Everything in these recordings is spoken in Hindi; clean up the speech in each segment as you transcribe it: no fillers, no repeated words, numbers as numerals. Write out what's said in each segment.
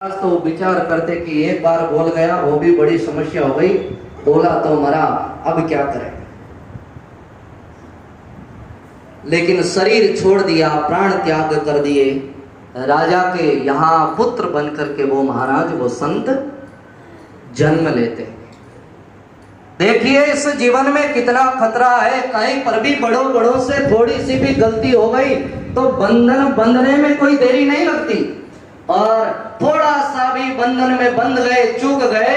तो विचार करते कि एक बार बोल गया वो भी बड़ी समस्या हो गई, बोला तो मरा, अब क्या करें। लेकिन शरीर छोड़ दिया, प्राण त्याग कर दिए, राजा के यहाँ पुत्र बनकर के वो महाराज वो संत जन्म लेते हैं। देखिए इस जीवन में कितना खतरा है, कहीं पर भी बड़ों बड़ों से थोड़ी सी भी गलती हो गई तो बंधन बंधने में कोई देरी नहीं लगती, और थोड़ा सा भी बंधन में बंध गए, चूक गए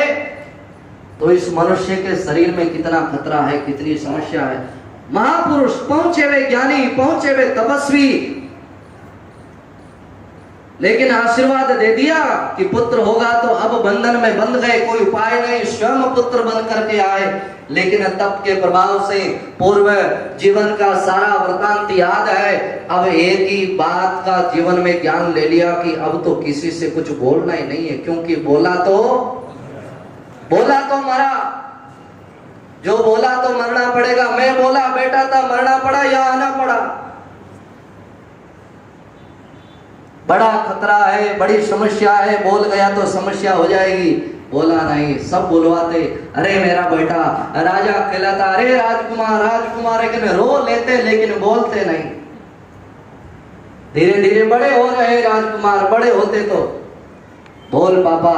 तो इस मनुष्य के शरीर में कितना खतरा है, कितनी समस्या है। महापुरुष पहुंचे हुए ज्ञानी, पहुंचे हुए तपस्वी, लेकिन आशीर्वाद दे दिया कि पुत्र होगा, तो अब बंधन में बंध गए, कोई उपाय नहीं, स्वयं पुत्र बन करके आए। लेकिन तप के प्रभाव से पूर्व जीवन का सारा वृतांत याद है। अब एक ही बात का जीवन में ज्ञान ले लिया कि अब तो किसी से कुछ बोलना ही नहीं है, क्योंकि बोला तो मरा, जो बोला तो मरना पड़ेगा। मैं बोला बेटा था, मरना पड़ा या आना पड़ा। बड़ा खतरा है, बड़ी समस्या है, बोल गया तो समस्या हो जाएगी, बोला नहीं, सब बुलवाते, अरे मेरा बेटा राजा कहलाता, अरे राजकुमार राजकुमार, लेकिन रो लेते लेकिन बोलते नहीं। धीरे धीरे बड़े हो रहे राजकुमार, बड़े होते तो बोल पापा,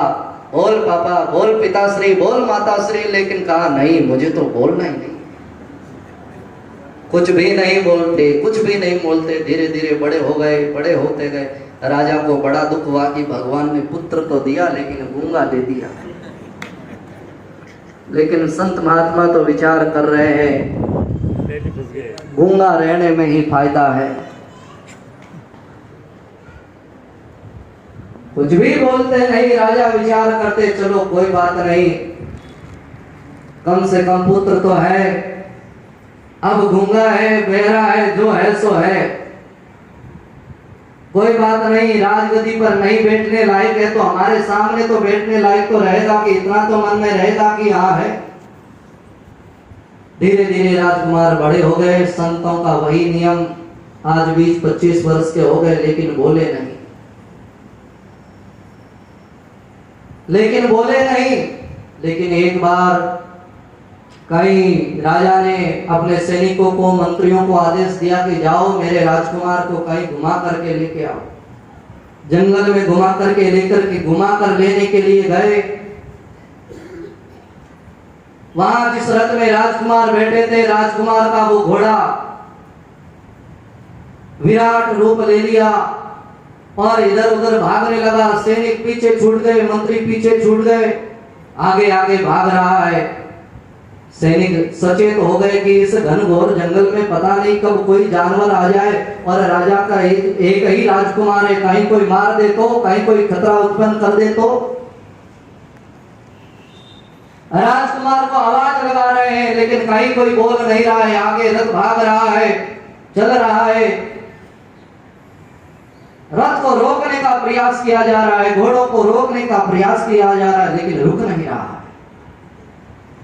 बोल पापा, बोल पिताश्री, बोल माताश्री, लेकिन कहा नहीं, मुझे तो बोलना ही नहीं। कुछ भी नहीं बोलते, कुछ भी नहीं बोलते। धीरे धीरे बड़े हो गए, बड़े होते गए। राजा को बड़ा दुख हुआ कि भगवान ने पुत्र तो दिया लेकिन गूंगा दे दिया। लेकिन संत महात्मा तो विचार कर रहे हैं गूंगा रहने में ही फायदा है। कुछ भी बोलते नहीं, राजा विचार करते चलो कोई बात नहीं, कम से कम पुत्र तो है, अब गूंगा है, बहरा है, जो है सो है, कोई बात नहीं, राजगद्दी पर नहीं बैठने लायक है तो हमारे सामने तो बैठने लायक तो रहेगा, कि इतना तो मन में रहेगा कि हाँ है। धीरे धीरे राजकुमार बड़े हो गए। संतों का वही नियम, आज 20-25 वर्ष के हो गए लेकिन बोले नहीं, लेकिन एक बार कहीं राजा ने अपने सैनिकों को, मंत्रियों को आदेश दिया कि जाओ मेरे राजकुमार को कहीं घुमा करके लेके आओ। जंगल में घुमा कर लेने के लिए गए। वहां जिस रथ में राजकुमार बैठे थे, राजकुमार का वो घोड़ा विराट रूप ले लिया और इधर उधर भागने लगा। सैनिक पीछे छूट गए, मंत्री पीछे छूट गए, आगे आगे भाग रहा है। सैनिक सचेत हो गए कि इस घनघोर जंगल में पता नहीं कब कोई जानवर आ जाए, और राजा का एक ही राजकुमार है, कहीं कोई मार दे तो, कहीं कोई खतरा उत्पन्न कर दे तो। राजकुमार को आवाज लगा रहे हैं लेकिन कहीं कोई बोल नहीं रहा है। आगे रथ भाग रहा है, चल रहा है, रथ को रोकने का प्रयास किया जा रहा है, घोड़ों को रोकने का प्रयास किया जा रहा है, लेकिन रुक नहीं रहा है।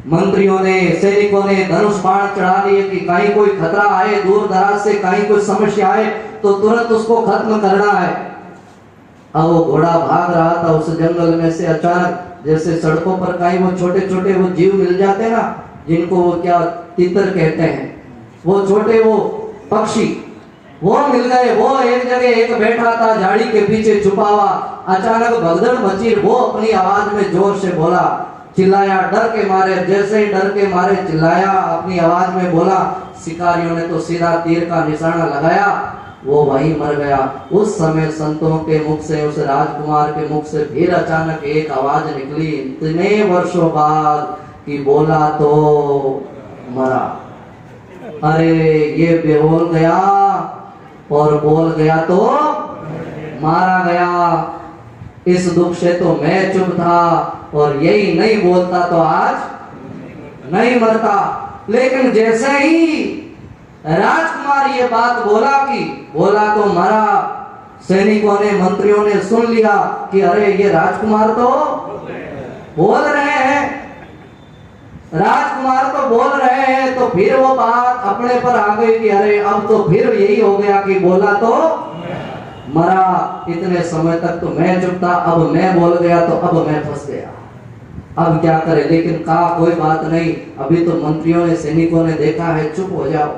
मंत्रियों ने, सैनिकों ने धनुष बाण चढ़ा लिए कि कहीं कोई खतरा आए, दूर दराज से कहीं कोई समस्या आए तो तुरंत उसको खत्म करना है। अब वो घोड़ा भाग रहा था उस जंगल में से, अचानक जैसे सड़कों पर कहीं वो छोटे छोटे वो जीव मिल जाते हैं ना, जिनको वो क्या तितर कहते हैं, वो छोटे वो पक्षी, वो मिल गए। वो एक जगह एक बैठा था झाड़ी के पीछे छुपा हुआ। अचानक भगदड़ मची, वो अपनी आवाज में जोर से बोला, चिल्लाया, डर के मारे, जैसे ही डर के मारे चिल्लाया, अपनी आवाज में बोला। शिकारियों ने तो सीधा तीर का निशाना लगाया, वो वहीं मर गया। उस समय संतों के मुख से, उस राजकुमार के मुख से फिर अचानक एक आवाज निकली, इतने वर्षों बाद, कि बोला तो मरा। अरे ये बेहोल गया और बोल गया तो मारा गया। इस दुख से तो मैं चुप था, और यही नहीं बोलता तो आज नहीं मरता। लेकिन जैसे ही राजकुमार ये बात बोला कि बोला तो मरा, सैनिकों ने, मंत्रियों ने सुन लिया कि अरे ये राजकुमार तो बोल रहे हैं, राजकुमार तो बोल रहे हैं। तो फिर वो बात अपने पर आ गई कि अरे अब तो फिर यही हो गया कि बोला तो मरा इतने समय तक तो मैं चुप था, अब मैं बोल गया तो अब मैं फंस गया, अब क्या करे। लेकिन कहा कोई बात नहीं, अभी तो मंत्रियों ने सैनिकों ने देखा है, चुप हो जाओ।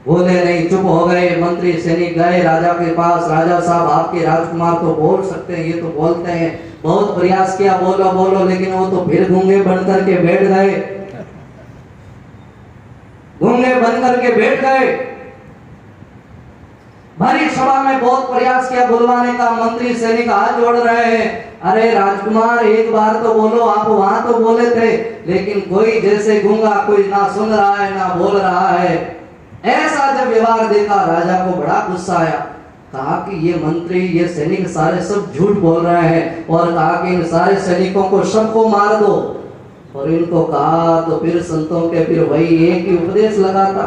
बोले नहीं, चुप हो गए। मंत्री सैनिक गए राजा के पास, राजा साहब आपके राजकुमार तो बोल सकते हैं, ये तो बोलते हैं, बहुत प्रयास किया बोलो बोलो, लेकिन वो तो फिर गूंगे बन करके बैठ गए, गूंगे बन करके बैठ गए। भारी सभा में बहुत प्रयास किया बुलवाने का, मंत्री सैनिक हाथ जोड़ रहे हैं, अरे राजकुमार एक बार तो बोलो, आप वहां तो बोले थे, लेकिन कोई जैसे गूंगा, कोई ना सुन रहा है ना बोल रहा है। ऐसा जब व्यवहार देखा राजा को बड़ा गुस्सा आया, कहा कि ये मंत्री ये सैनिक सारे सब झूठ बोल रहे हैं, और कहा कि इन सारे सैनिकों को सबको मार दो। और इनको कहा तो फिर संतों के फिर वही एक ही उपदेश लगाता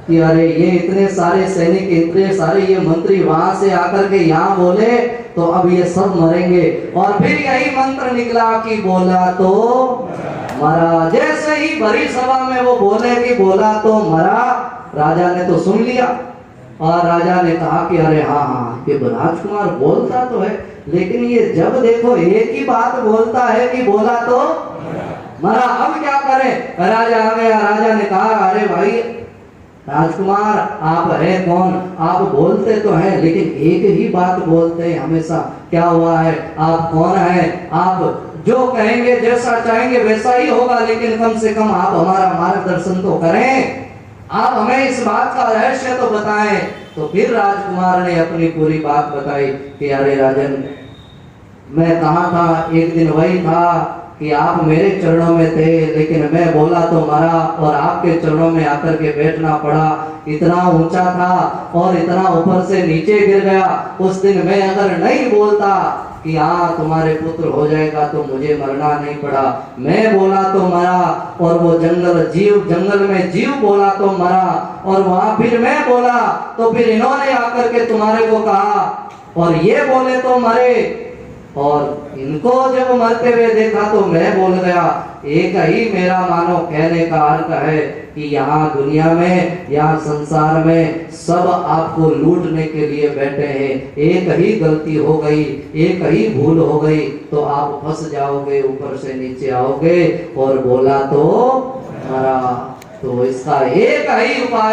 कि अरे ये इतने सारे सैनिक, इतने सारे ये मंत्री वहां से आकर के यहाँ बोले तो अब ये सब मरेंगे। और फिर यही मंत्र निकला कि बोला तो मरा। जैसे ही भरी सभा में वो बोले कि बोला तो मरा, राजा ने तो सुन लिया, और राजा ने कहा कि अरे हाँ हाँ ये राजकुमार बोलता तो है, लेकिन ये जब देखो एक ही बात बोलता है कि बोला तो मरा, अब क्या करें। राजा आ गया, राजा ने कहा अरे भाई राजकुमार आप है कौन, आप बोलते तो हैं लेकिन एक ही बात बोलते हैं हमेशा, क्या हुआ है, आप कौन है, आप जो कहेंगे जैसा चाहेंगे वैसा ही होगा, लेकिन कम से कम आप हमारा मार्गदर्शन तो करें, आप हमें इस बात का रहस्य तो बताएं। तो फिर राजकुमार ने अपनी पूरी बात बताई कि अरे राजन, मैं कहा था, एक दिन वही था कि आप मेरे चरणों में थे, लेकिन मैं बोला तो मरा और आपके चरणों में आकर के बैठना पड़ा। इतना ऊंचा था और इतना ऊपर से नीचे गिर गया। उस दिन मैं अगर नहीं बोलता कि हाँ तुम्हारे पुत्र हो जाएगा तो मुझे मरना नहीं पड़ा, मैं बोला तो मरा, और वो जंगल में जीव बोला तो मरा, और वहां फिर मैं बोला तो फिर इन्होंने आकर के तुम्हारे को कहा, और ये बोले तो मरे, और इनको जब मरते हुए देखा तो मैं बोल गया। एक ही मेरा मानो कहने का अर्थ है कि यहाँ दुनिया में, यहाँ संसार में सब आपको लूटने के लिए बैठे हैं। एक ही गलती हो गई, एक ही भूल हो गई तो आप फंस जाओगे, ऊपर से नीचे आओगे। और बोला तो मरा, तो इसका एक ही उपाय